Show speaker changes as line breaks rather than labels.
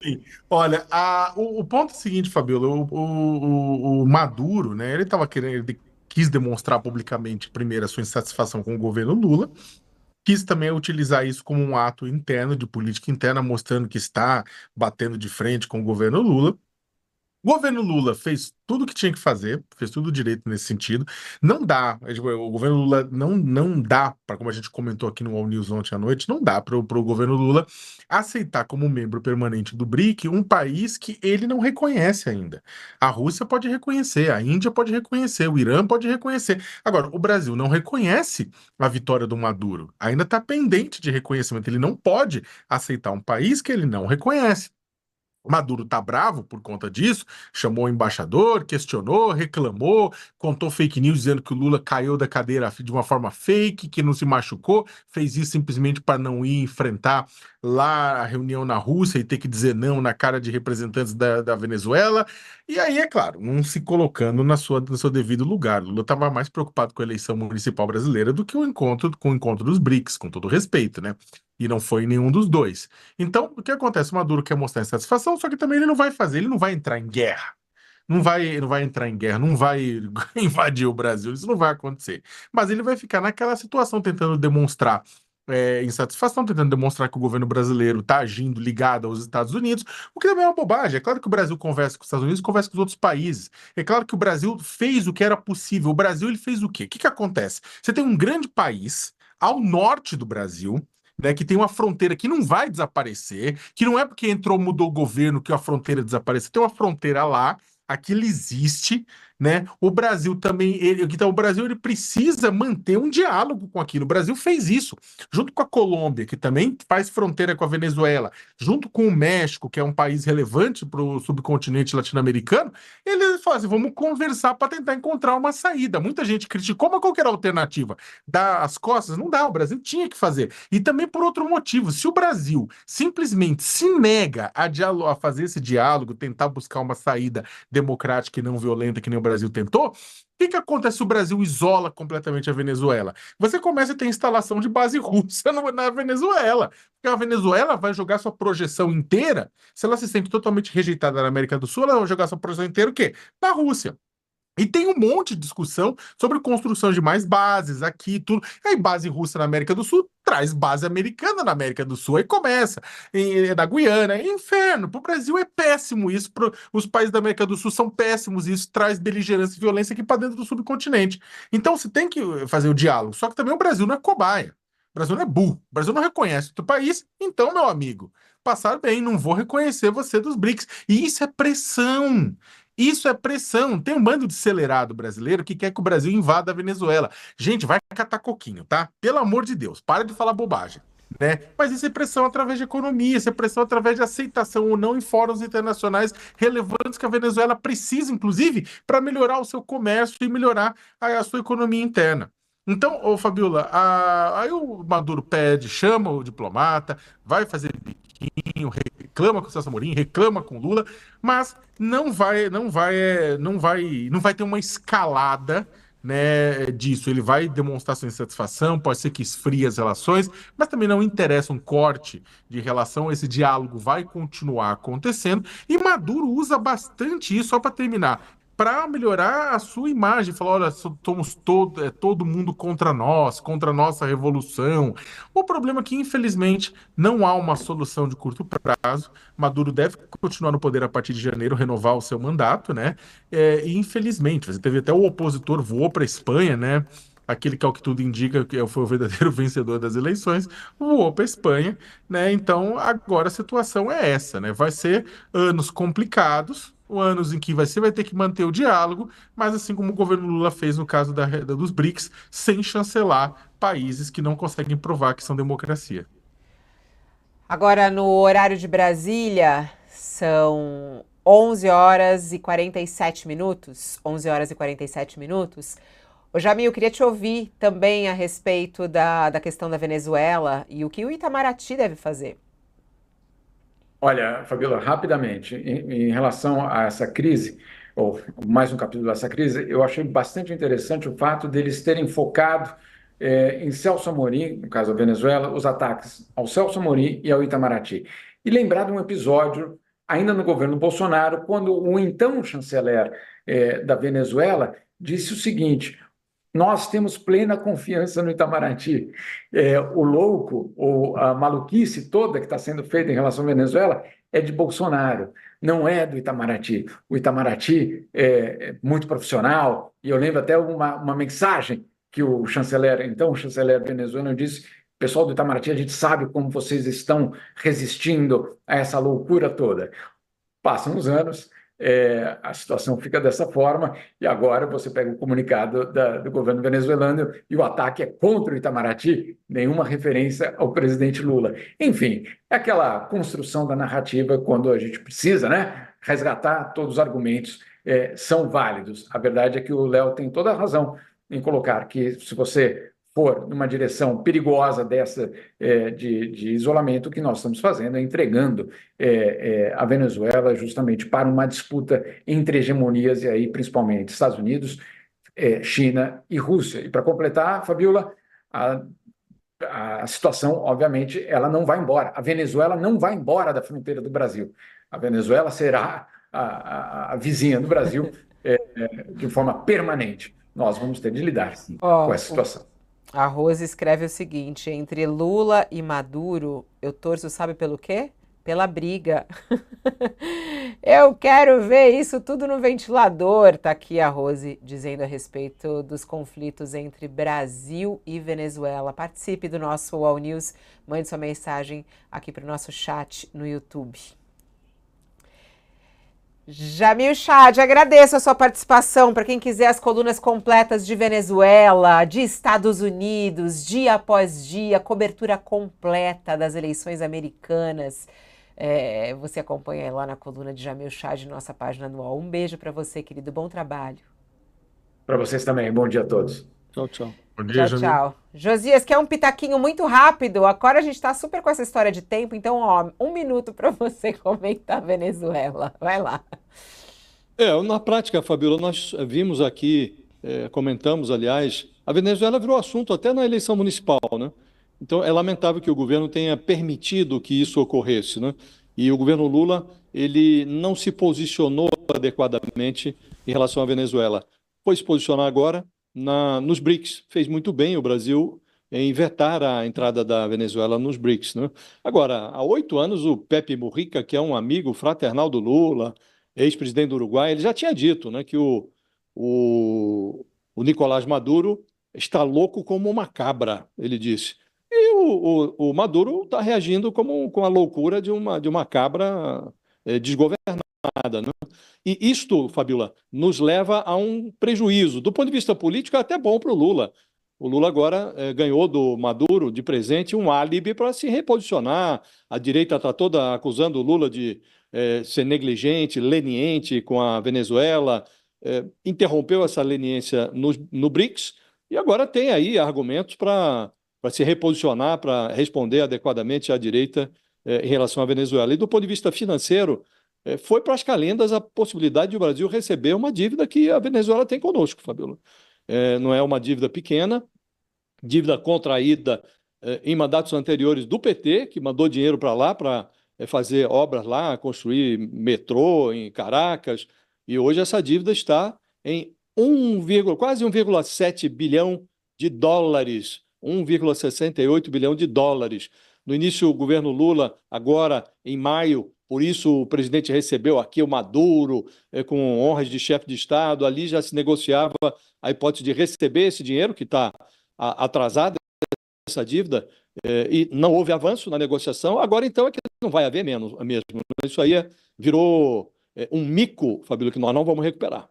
Sim. Olha, o ponto é o seguinte, Fabiola, o Maduro, né, ele estava querendo, ele quis demonstrar publicamente, primeiro, a sua insatisfação com o governo Lula, quis também utilizar isso como um ato interno, de política interna, mostrando que está batendo de frente com o governo Lula. O governo Lula fez tudo o que tinha que fazer, fez tudo direito nesse sentido. Não dá, tipo, o governo Lula não dá, para como a gente comentou aqui no All News ontem à noite, não dá para o governo Lula aceitar como membro permanente do BRIC um país que ele não reconhece ainda. A Rússia pode reconhecer, a Índia pode reconhecer, o Irã pode reconhecer. Agora, o Brasil não reconhece a vitória do Maduro, ainda está pendente de reconhecimento. Ele não pode aceitar um país que ele não reconhece. Maduro tá bravo por conta disso, chamou o embaixador, questionou, reclamou, contou fake news dizendo que o Lula caiu da cadeira de uma forma fake, que não se machucou, fez isso simplesmente para não ir enfrentar lá a reunião na Rússia e ter que dizer não na cara de representantes da Venezuela. E aí, é claro, não se colocando no seu devido lugar. Lula estava mais preocupado com a eleição municipal brasileira do que com o encontro dos BRICS, com todo respeito, né? E não foi nenhum dos dois. Então, o que acontece? O Maduro quer mostrar insatisfação, só que também ele não vai fazer, ele não vai entrar em guerra. Não vai entrar em guerra, não vai invadir o Brasil, isso não vai acontecer. Mas ele vai ficar naquela situação tentando demonstrar insatisfação, tentando demonstrar que o governo brasileiro está agindo ligado aos Estados Unidos, o que também é uma bobagem. É claro que o Brasil conversa com os Estados Unidos, conversa com os outros países. É claro que o Brasil fez o que era possível. O Brasil ele fez o quê? O que que acontece? Você tem um grande país ao norte do Brasil, né, que tem uma fronteira que não vai desaparecer, que não é porque entrou, mudou o governo que a fronteira desapareceu. Tem uma fronteira lá, aquilo existe, né? O Brasil também, então o Brasil ele precisa manter um diálogo com aquilo. O Brasil fez isso, junto com a Colômbia, que também faz fronteira com a Venezuela, junto com o México, que é um país relevante para o subcontinente latino-americano. Eles falam assim, vamos conversar para tentar encontrar uma saída. Muita gente criticou, mas qual que era a alternativa? Dar as costas? Não dá, o Brasil tinha que fazer. E também por outro motivo, se o Brasil simplesmente se nega a fazer esse diálogo, tentar buscar uma saída democrática e não violenta que nem o Brasil tentou, o que que acontece se o Brasil isola completamente a Venezuela? Você começa a ter instalação de base russa na Venezuela. Porque a Venezuela vai jogar sua projeção inteira, se ela se sente totalmente rejeitada na América do Sul, ela vai jogar sua projeção inteira o quê? Na Rússia. E tem um monte de discussão sobre construção de mais bases aqui, tudo. Aí base russa na América do Sul traz base americana na América do Sul. Aí começa da Guiana, é inferno. Para o Brasil é péssimo isso. Os países da América do Sul são péssimos. Isso traz beligerância e violência aqui para dentro do subcontinente. Então você tem que fazer o diálogo. Só que também o Brasil não é cobaia. O Brasil não é burro. O Brasil não reconhece outro país. Então, meu amigo, passar bem, não vou reconhecer você dos BRICS. E isso é pressão. Isso é pressão. Tem um bando de acelerado brasileiro que quer que o Brasil invada a Venezuela. Gente, vai catar coquinho, tá? Pelo amor de Deus, para de falar bobagem, né? Mas isso é pressão através de economia, isso é pressão através de aceitação ou não em fóruns internacionais relevantes que a Venezuela precisa, inclusive, para melhorar o seu comércio e melhorar a sua economia interna. Então, ô Fabiola, aí o Maduro pede, chama o diplomata, vai fazer biquinho, reclama com o Celso Amorim, reclama com o Lula, mas não vai ter uma escalada, né, disso. Ele vai demonstrar sua insatisfação, pode ser que esfrie as relações, mas também não interessa um corte de relação, esse diálogo vai continuar acontecendo, e Maduro usa bastante isso, só para terminar, para melhorar a sua imagem, falar, olha, somos todo mundo contra nós, contra a nossa revolução. O problema é que, infelizmente, não há uma solução de curto prazo. Maduro deve continuar no poder a partir de janeiro, renovar o seu mandato, né? E infelizmente, você teve até o opositor voou para a Espanha, né? Aquele que, ao que tudo indica, que foi o verdadeiro vencedor das eleições, voou para a Espanha, né? Então, agora a situação é essa, né? Vai ser anos complicados, anos em que você vai ter que manter o diálogo, mas assim como o governo Lula fez no caso dos BRICS, sem chancelar países que não conseguem provar que são democracia.
Agora, no horário de Brasília, são 11 horas e 47 minutos. 11 horas e 47 minutos. Ô, Jamil, eu queria te ouvir também a respeito da questão da Venezuela e o que o Itamaraty deve fazer.
Olha, Fabiola, rapidamente, em relação a essa crise, ou mais um capítulo dessa crise, eu achei bastante interessante o fato deles terem focado em Celso Amorim, no caso da Venezuela, os ataques ao Celso Amorim e ao Itamaraty. E lembrar de um episódio ainda no governo Bolsonaro, quando o então chanceler da Venezuela disse o seguinte: nós temos plena confiança no Itamaraty. O louco, ou a maluquice toda que está sendo feita em relação à Venezuela é de Bolsonaro, não é do Itamaraty. O Itamaraty é muito profissional, e eu lembro até uma mensagem que o chanceler, então o chanceler venezuelano, disse: pessoal do Itamaraty, a gente sabe como vocês estão resistindo a essa loucura toda. Passam os anos, a situação fica dessa forma, e agora você pega o comunicado do governo venezuelano e o ataque é contra o Itamaraty, nenhuma referência ao presidente Lula. Enfim, é aquela construção da narrativa quando a gente precisa, né, resgatar todos os argumentos são válidos. A verdade é que o Léo tem toda a razão em colocar que, se você for numa direção perigosa dessa de isolamento, o que nós estamos fazendo é entregando a Venezuela justamente para uma disputa entre hegemonias, e aí principalmente Estados Unidos, China e Rússia. E para completar, Fabiola, a situação, obviamente, ela não vai embora. A Venezuela não vai embora da fronteira do Brasil. A Venezuela será a vizinha do Brasil de forma permanente. Nós vamos ter de lidar, sim, com essa situação.
A Rose escreve o seguinte: entre Lula e Maduro, eu torço, sabe pelo quê? Pela briga. Eu quero ver isso tudo no ventilador, tá aqui a Rose dizendo a respeito dos conflitos entre Brasil e Venezuela. Participe do nosso All News, mande sua mensagem aqui para o nosso chat no YouTube. Jamil Chad, agradeço a sua participação. Para quem quiser as colunas completas de Venezuela, de Estados Unidos, dia após dia, cobertura completa das eleições americanas, você acompanha lá na coluna de Jamil Chad, nossa página anual. Um beijo para você, querido. Bom trabalho.
Para vocês também. Bom dia a todos.
Tchau, tchau.
Bom dia,
Tchau, tchau. Josias, quer um pitaquinho muito rápido? Agora a gente tá super com essa história de tempo, então, ó, 1 minuto para você comentar a Venezuela. Vai lá.
Na prática, Fabiola, nós vimos aqui, comentamos, aliás, a Venezuela virou assunto até na eleição municipal, né? Então, é lamentável que o governo tenha permitido que isso ocorresse, né? E o governo Lula, ele não se posicionou adequadamente em relação à Venezuela. Foi se posicionar agora nos BRICS. Fez muito bem o Brasil em vetar a entrada da Venezuela nos BRICS, né? Agora, há 8 anos, o Pepe Mujica, que é um amigo fraternal do Lula, ex-presidente do Uruguai, ele já tinha dito, né, que o Nicolás Maduro está louco como uma cabra, ele disse. E o Maduro está reagindo com a loucura de uma cabra desgovernada, né? E isto, Fabiola, nos leva a um prejuízo. Do ponto de vista político, é até bom para o Lula. O Lula agora ganhou do Maduro de presente um álibi para se reposicionar. A direita está toda acusando o Lula de ser negligente, leniente com a Venezuela. Interrompeu essa leniência no BRICS e agora tem aí argumentos para se reposicionar, para responder adequadamente à direita em relação à Venezuela. E do ponto de vista financeiro, foi para as calendas a possibilidade de o Brasil receber uma dívida que a Venezuela tem conosco, Fabiola. Não é uma dívida pequena, dívida contraída em mandatos anteriores do PT, que mandou dinheiro para lá para fazer obras lá, construir metrô em Caracas, e hoje essa dívida está em quase 1,7 bilhão de dólares, 1,68 bilhão de dólares. No início, o governo Lula, agora em maio, por isso o presidente recebeu aqui o Maduro, com honras de chefe de Estado. Ali já se negociava a hipótese de receber esse dinheiro, que está atrasado, essa dívida, e não houve avanço na negociação. Agora, então, é que não vai haver mesmo. Isso aí virou um mico, Fabíola, que nós não vamos recuperar.